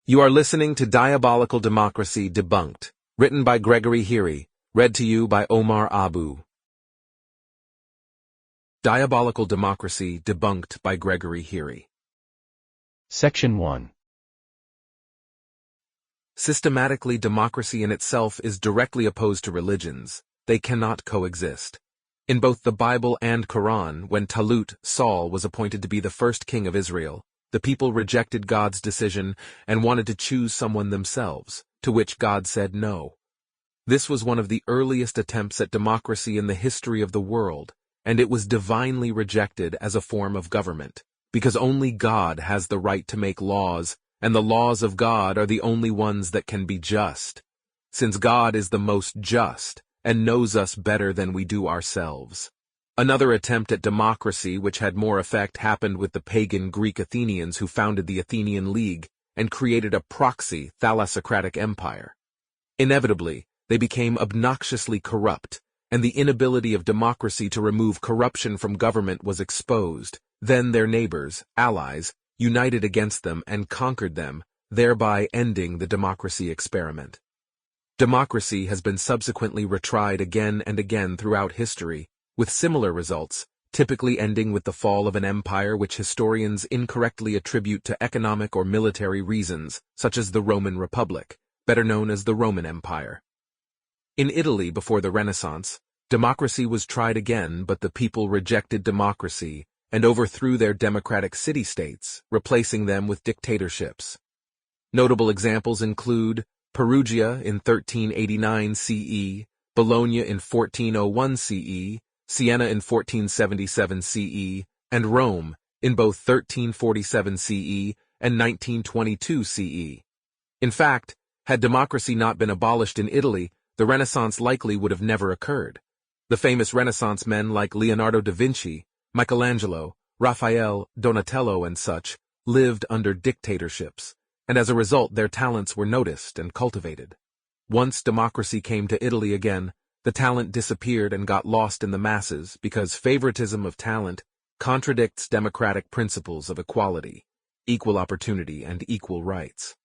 You are listening to Diabolical Democracy Debunked, written by Gregory Heary, read to you by Omar Abu. Diabolical Democracy Debunked by Gregory Heary. Section 1. Systematically, democracy in itself is directly opposed to religions. They cannot coexist. In both the Bible and Quran, when Talut, Saul, was appointed to be the first king of Israel, the people rejected God's decision and wanted to choose someone themselves, to which God said no. This was one of the earliest attempts at democracy in the history of the world, and it was divinely rejected as a form of government, because only God has the right to make laws, and the laws of God are the only ones that can be just, since God is the most just and knows us better than we do ourselves. Another attempt at democracy which had more effect happened with the pagan Greek Athenians who founded the Athenian League and created a proxy thalassocratic empire. Inevitably, they became obnoxiously corrupt, and the inability of democracy to remove corruption from government was exposed. Then their neighbors, allies, united against them and conquered them, thereby ending the democracy experiment. Democracy has been subsequently retried again and again throughout history, with similar results, typically ending with the fall of an empire which historians incorrectly attribute to economic or military reasons, such as the Roman Republic, better known as the Roman Empire. In Italy before the Renaissance, democracy was tried again, but the people rejected democracy and overthrew their democratic city-states, replacing them with dictatorships. Notable examples include Perugia in 1389 CE, Bologna in 1401 CE, Siena in 1477 CE, and Rome in both 1347 CE and 1922 CE. In fact, had democracy not been abolished in Italy, the Renaissance likely would have never occurred. The famous Renaissance men like Leonardo da Vinci, Michelangelo, Raphael, Donatello, and such lived under dictatorships, and as a result their talents were noticed and cultivated. Once democracy came to Italy again, the talent disappeared and got lost in the masses because favoritism of talent contradicts democratic principles of equality, equal opportunity, and equal rights.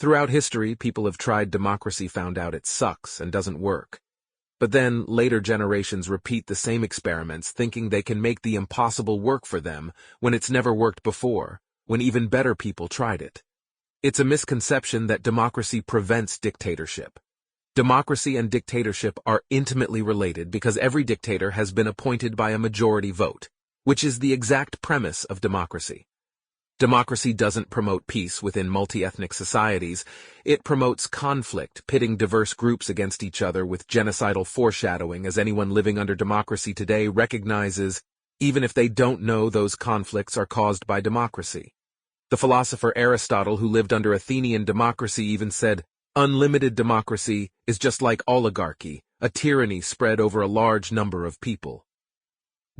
Throughout history, people have tried democracy, found out it sucks and doesn't work. But then later generations repeat the same experiments thinking they can make the impossible work for them when it's never worked before, when even better people tried it. It's a misconception that democracy prevents dictatorship. Democracy and dictatorship are intimately related because every dictator has been appointed by a majority vote, which is the exact premise of democracy. Democracy doesn't promote peace within multi-ethnic societies. It promotes conflict, pitting diverse groups against each other with genocidal foreshadowing, as anyone living under democracy today recognizes, even if they don't know those conflicts are caused by democracy. The philosopher Aristotle, who lived under Athenian democracy, even said, "Unlimited democracy is just like oligarchy, a tyranny spread over a large number of people."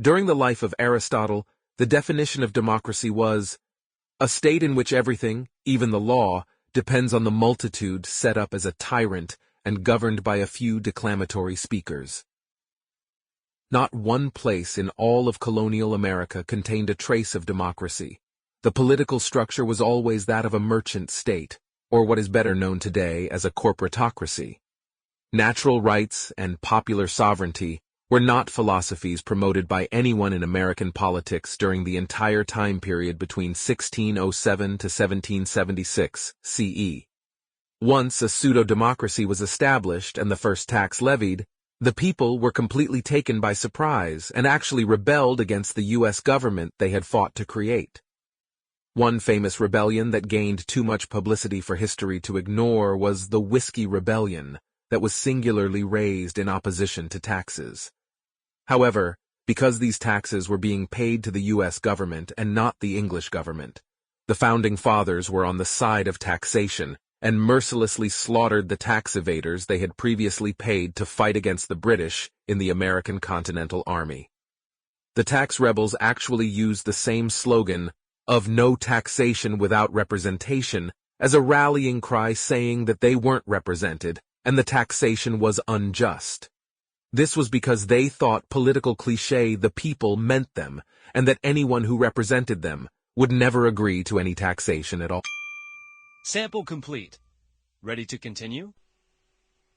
During the life of Aristotle, the definition of democracy was a state in which everything, even the law, depends on the multitude set up as a tyrant and governed by a few declamatory speakers. Not one place in all of colonial America contained a trace of democracy. The political structure was always that of a merchant state, or what is better known today as a corporatocracy. Natural rights and popular sovereignty were not philosophies promoted by anyone in American politics during the entire time period between 1607 to 1776 CE. Once a pseudo-democracy was established and the first tax levied, the people were completely taken by surprise and actually rebelled against the U.S. government they had fought to create. One famous rebellion that gained too much publicity for history to ignore was the Whiskey Rebellion, that was singularly raised in opposition to taxes. However, because these taxes were being paid to the U.S. government and not the English government, the Founding Fathers were on the side of taxation and mercilessly slaughtered the tax evaders they had previously paid to fight against the British in the American Continental Army. The tax rebels actually used the same slogan of "no taxation without representation" as a rallying cry, saying that they weren't represented and the taxation was unjust. This was because they thought political cliché "the people" meant them, and that anyone who represented them would never agree to any taxation at all. Sample complete. Ready to continue?